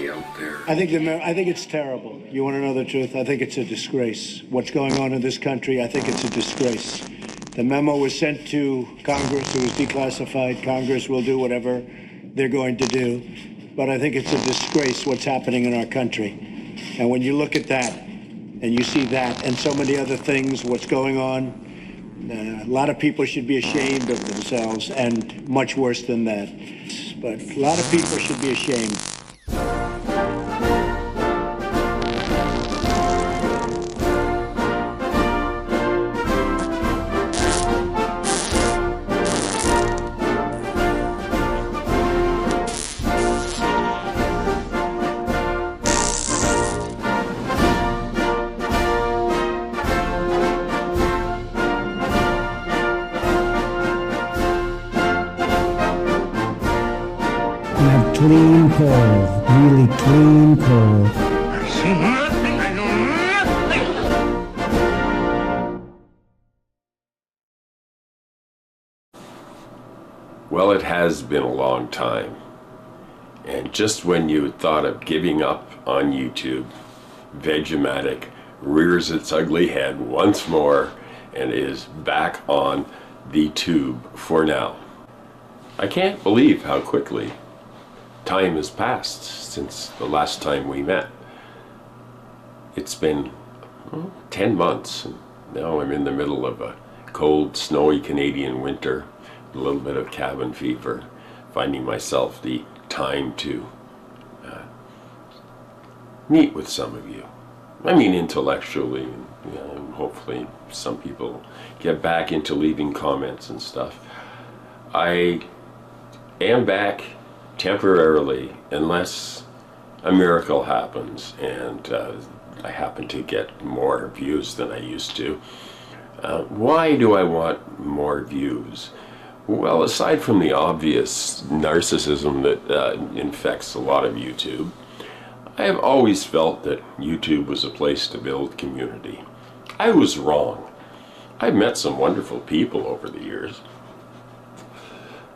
everybody out there. I think it's terrible. You want to know the truth? I think it's a disgrace. What's going on in this country, I think it's a disgrace. The memo was sent to Congress. It was declassified. Congress will do whatever they're going to do. But I think it's a disgrace what's happening in our country. And when you look at that, and you see that, and so many other things, what's going on, a lot of people should be ashamed of themselves, and much worse than that. But a lot of people should be ashamed. Clean coal, really clean coal. Well, it has been a long time. And just when you thought of giving up on YouTube, Vegematic rears its ugly head once more and is back on the tube for now. I can't believe how quickly time has passed since the last time we met. It's been 10 months, and now I'm in the middle of a cold, snowy Canadian winter, a little bit of cabin fever, finding myself the time to meet with some of you. I mean, intellectually, and hopefully some people get back into leaving comments and stuff. I am back temporarily, unless a miracle happens and I happen to get more views than I used to. Why do I want more views? Well, aside from the obvious narcissism that infects a lot of YouTube, I have always felt that YouTube was a place to build community. I was wrong. I've met some wonderful people over the years.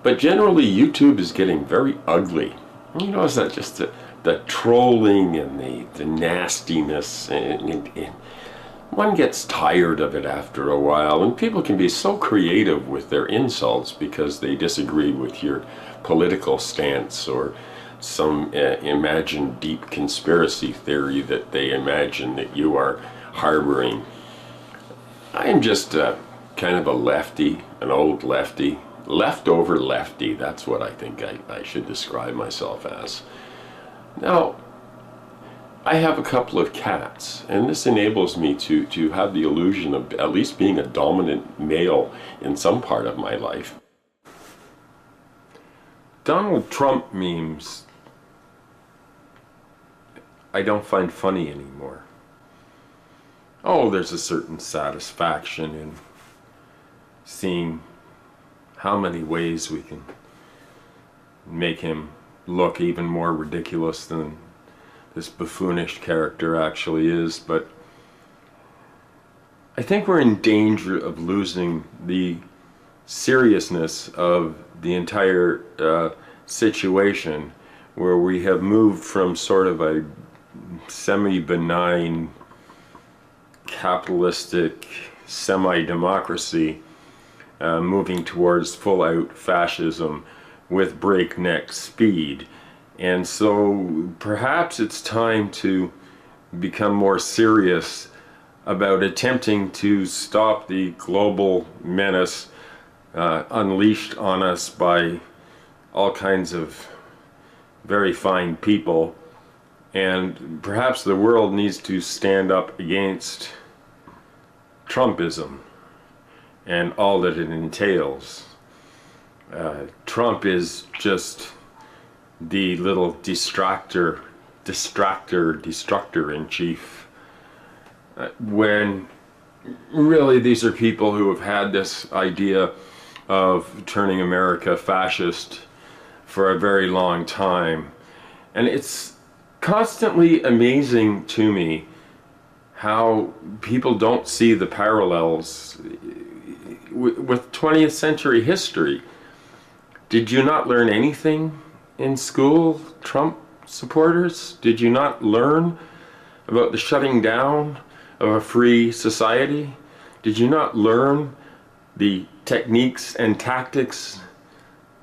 But generally, YouTube is getting very ugly. You know, is that just the trolling and the nastiness, and one gets tired of it after a while, and people can be so creative with their insults because they disagree with your political stance or some imagined deep conspiracy theory that they imagine that you are harboring. I am just kind of a lefty, an old lefty. Leftover lefty, that's what I think I should describe myself as. Now, I have a couple of cats, and this enables me to have the illusion of at least being a dominant male in some part of my life. Donald Trump memes I don't find funny anymore. Oh, there's a certain satisfaction in seeing how many ways we can make him look even more ridiculous than this buffoonish character actually is, but I think we're in danger of losing the seriousness of the entire situation, where we have moved from sort of a semi-benign capitalistic semi-democracy moving towards full-out fascism with breakneck speed. And so perhaps it's time to become more serious about attempting to stop the global menace unleashed on us by all kinds of very fine people. And perhaps the world needs to stand up against Trumpism and all that it entails. Trump is just the little destructor in chief, when really these are people who have had this idea of turning America fascist for a very long time. And it's constantly amazing to me how people don't see the parallels with 20th century history. Did you not learn anything in school? Trump supporters? Did you not learn about the shutting down of a free society? Did you not learn the techniques and tactics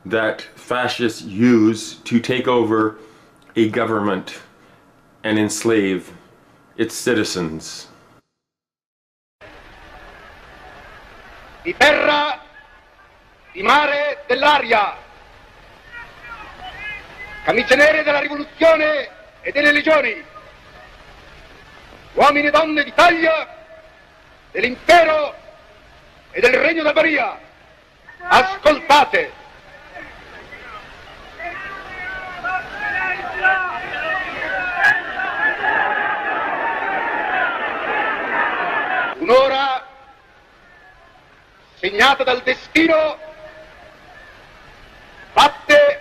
that fascists use to take over a government and enslave its citizens? Di terra, di mare, dell'aria, camicie nere della rivoluzione e delle legioni, uomini e donne d'Italia, dell'impero e del regno d'Albaria, ascoltate! Un'ora segnata dal destino, batte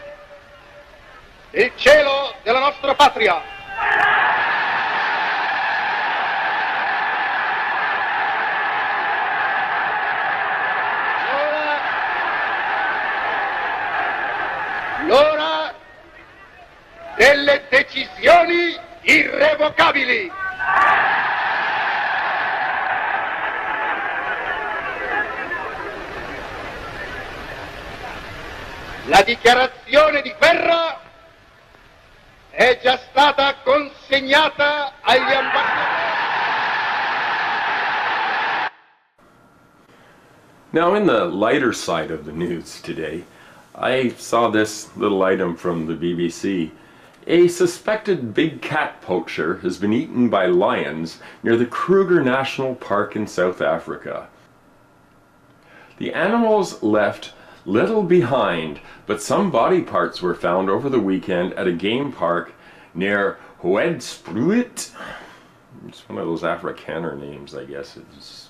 nel cielo della nostra patria. L'ora delle decisioni irrevocabili. La dichiarazione di guerra è già stata consegnata agli ambasciatori. Now, in the lighter side of the news today, I saw this little item from the BBC. A suspected big cat poacher has been eaten by lions near the Kruger National Park in South Africa. The animals left little behind, but some body parts were found over the weekend at a game park near Hoedspruit. It's one of those Afrikaner names, I guess. It's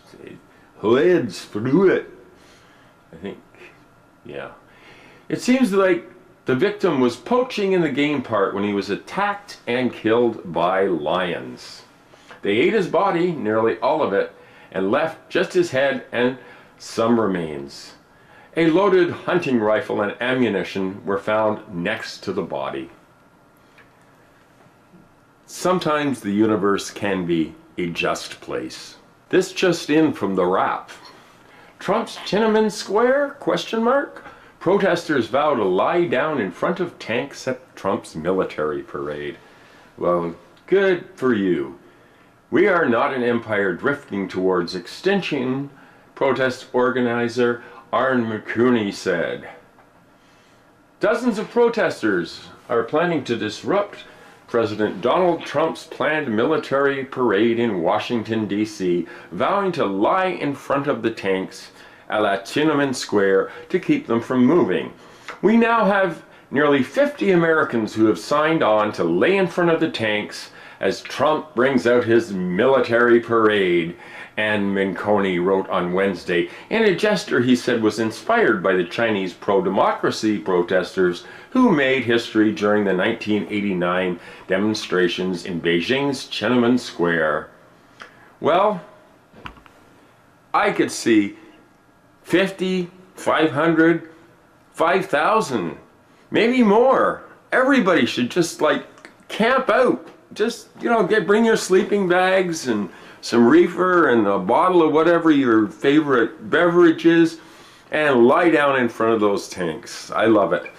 Hoedspruit, I think. Yeah. It seems like the victim was poaching in the game park when he was attacked and killed by lions. They ate his body, nearly all of it, and left just his head and some remains. A loaded hunting rifle and ammunition were found next to the body. Sometimes the universe can be a just place. This just in from the Wrap. Trump's Tianimin Square? Question mark? Protesters vow to lie down in front of tanks at Trump's military parade. Well, good for you. We are not an empire drifting towards extinction, protest organizer Arne McCrory said. Dozens of protesters are planning to disrupt President Donald Trump's planned military parade in Washington, D.C., vowing to lie in front of the tanks at Tianimin Square to keep them from moving. We now have nearly 50 Americans who have signed on to lay in front of the tanks as Trump brings out his military parade, Anne Minconi wrote on Wednesday, in a gesture he said was inspired by the Chinese pro-democracy protesters who made history during the 1989 demonstrations in Beijing's Tiananmen Square. Well, I could see 50, 500, 5,000, maybe more. Everybody should just camp out. Just, bring your sleeping bags and some reefer and a bottle of whatever your favorite beverage is and lie down in front of those tanks. I love it.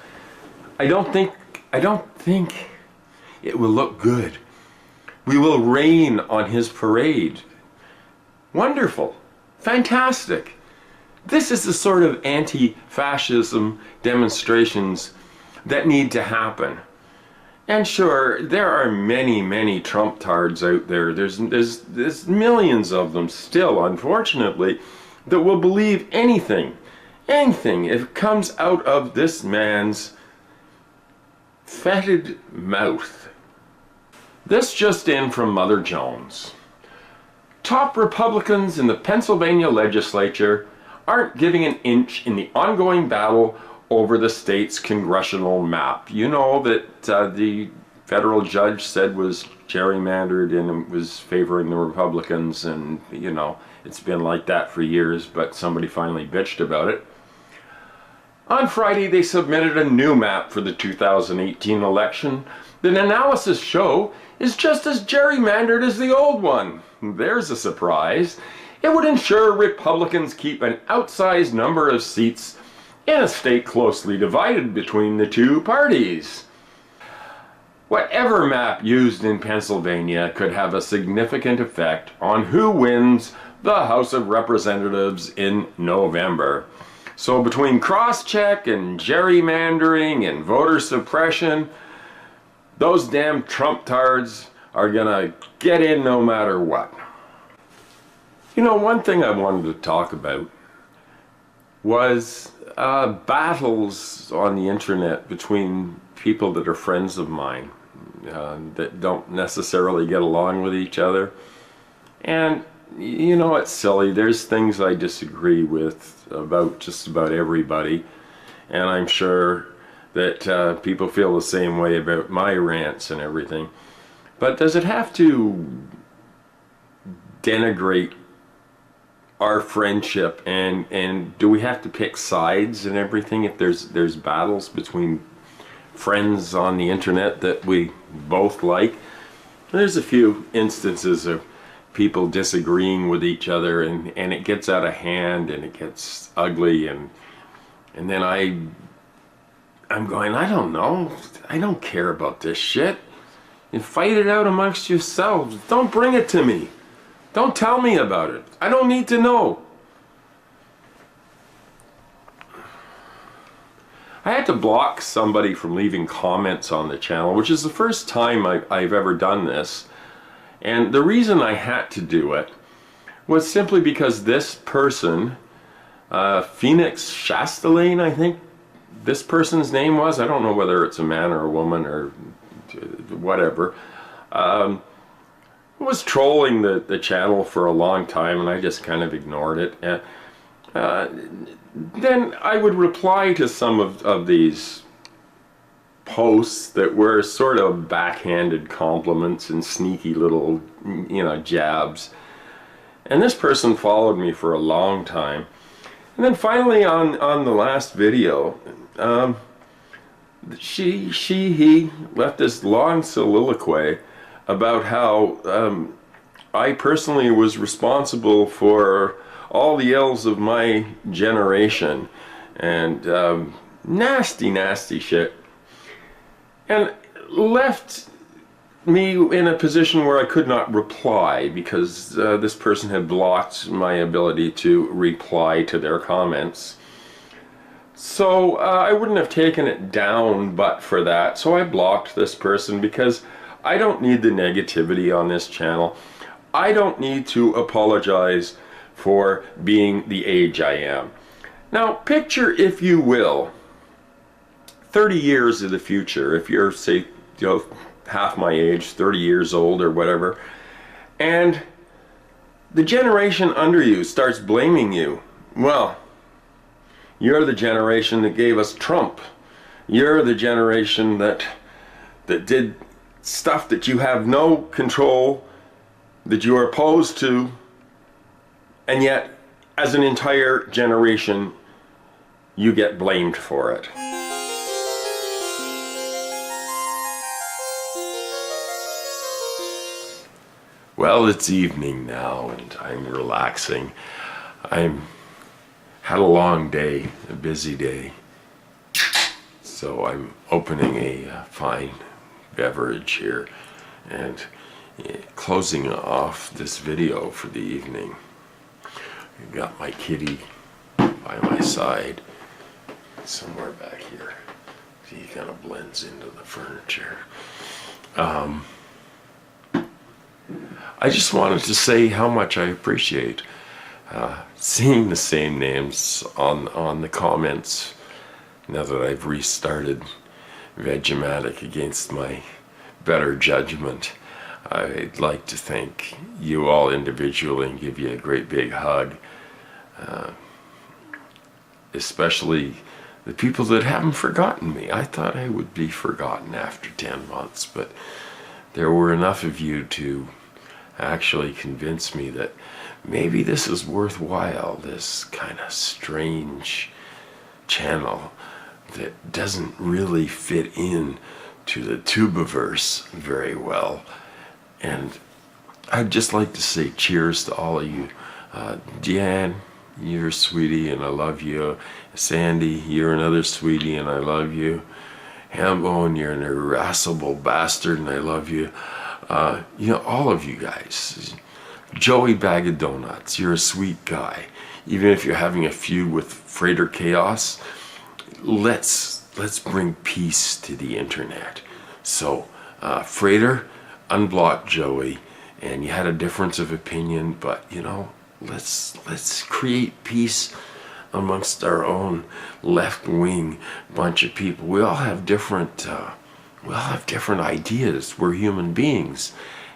I don't think it will look good. We will rain on his parade. Wonderful. Fantastic. This is the sort of anti-fascism demonstrations that need to happen. And sure, there are many, many Trump tards out there. There's millions of them still, unfortunately, that will believe anything if it comes out of this man's fetid mouth. This just in from Mother Jones. Top Republicans in the Pennsylvania legislature aren't giving an inch in the ongoing battle over the state's congressional map. You know that the federal judge said was gerrymandered and was favoring the Republicans, and it's been like that for years, but somebody finally bitched about it. On Friday, they submitted a new map for the 2018 election. The analysis show is just as gerrymandered as the old one. There's a surprise. It would ensure Republicans keep an outsized number of seats in a state closely divided between the two parties. Whatever map used in Pennsylvania could have a significant effect on who wins the House of Representatives in November. So between cross-check and gerrymandering and voter suppression, those damn Trump-tards are gonna get in no matter what. You know, one thing I wanted to talk about was battles on the internet between people that are friends of mine that don't necessarily get along with each other. And you know, it's silly. There's things I disagree with about just about everybody, and I'm sure that people feel the same way about my rants and everything. But does it have to denigrate our friendship, and do we have to pick sides and everything if there's battles between friends on the internet that we both like? There's a few instances of people disagreeing with each other, and it gets out of hand and it gets ugly, and then I'm going, I don't know, I don't care about this shit. You fight it out amongst yourselves. Don't bring it to me. Don't tell me about it. I don't need to know. I had to block somebody from leaving comments on the channel, which is the first time I've ever done this. And the reason I had to do it was simply because this person, Phoenix Chastelane, I think this person's name was, I don't know whether it's a man or a woman or whatever, was trolling the channel for a long time, and I just kind of ignored it. Then I would reply to some of these posts that were sort of backhanded compliments and sneaky little, you know, jabs. And this person followed me for a long time. And then finally on the last video, he left this long soliloquy about how I personally was responsible for all the ills of my generation, and nasty shit. And left me in a position where I could not reply because this person had blocked my ability to reply to their comments. So I wouldn't have taken it down but for that. So I blocked this person because I don't need the negativity on this channel. I don't need to apologize for being the age I am. Now picture, if you will, 30 years in the future, if you're, say, you know, half my age, 30 years old or whatever, and the generation under you starts blaming you. Well, you're the generation that gave us Trump. You're the generation that did stuff that you have no control, that you are opposed to, and yet, as an entire generation, you get blamed for it. Well, it's evening now and I'm relaxing. I've had a long day, a busy day. So I'm opening a fine beverage here and closing off this video for the evening. I've got my kitty by my side, somewhere back here. He kind of blends into the furniture. I just wanted to say how much I appreciate seeing the same names on the comments now that I've restarted Vegematic against my better judgment. I'd like to thank you all individually and give you a great big hug, especially the people that haven't forgotten me. I thought I would be forgotten after 10 months, but there were enough of you to actually convince me that maybe this is worthwhile, this kind of strange channel that doesn't really fit in to the tubiverse very well. And I'd just like to say cheers to all of you. Jan, you're a sweetie and I love you. Sandy, you're another sweetie and I love you. Hambone, you're an irascible bastard and I love you. All of you guys. Joey Bag of Donuts, you're a sweet guy. Even if you're having a feud with Freighter Chaos, let's bring peace to the internet. So, Freighter, unblock Joey, and you had a difference of opinion, but let's create peace amongst our own left-wing bunch of people. We all have different ideas. We're human beings,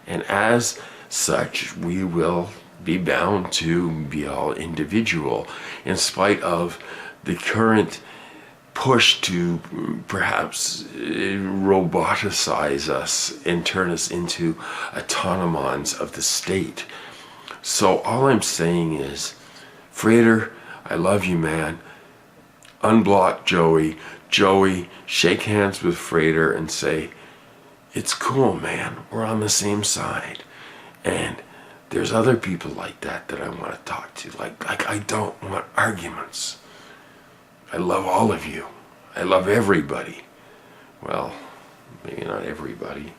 and as such, we will be bound to be all individual, in spite of the current push to perhaps roboticize us and turn us into autonomons of the state. So all I'm saying is, Freighter, I love you, man. Unblock Joey. Joey, shake hands with Freighter and say, it's cool, man. We're on the same side. And there's other people like that I want to talk to. Like I don't want arguments. I love all of you. I love everybody. Well, maybe not everybody.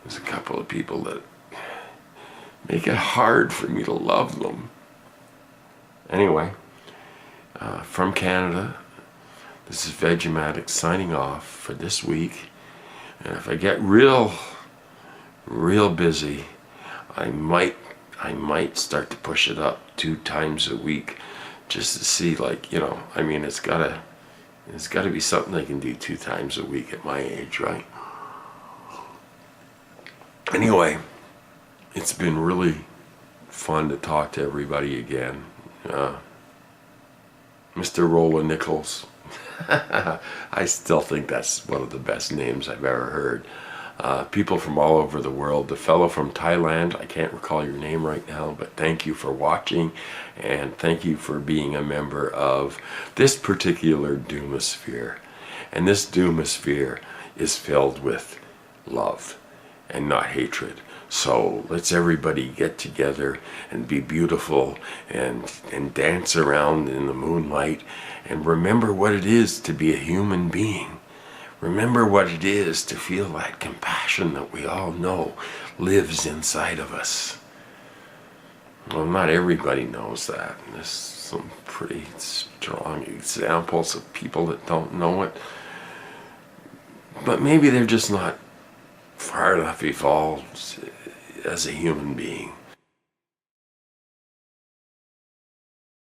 There's a couple of people that make it hard for me to love them. Anyway, from Canada, this is Vegematics signing off for this week. And if I get real busy, I might start to push it up 2 times a week, just to see, it's gotta be something I can do 2 times a week at my age, right? Anyway, it's been really fun to talk to everybody again. Mr. Rolla Nichols. I still think that's one of the best names I've ever heard. People from all over the world. The fellow from Thailand, I can't recall your name right now, but thank you for watching, and thank you for being a member of this particular Doomosphere. And this Doomosphere is filled with love and not hatred. So let's everybody get together and be beautiful and dance around in the moonlight and remember what it is to be a human being. Remember what it is to feel that compassion that we all know lives inside of us. Well, not everybody knows that. There's some pretty strong examples of people that don't know it. But maybe they're just not far enough evolved as a human being.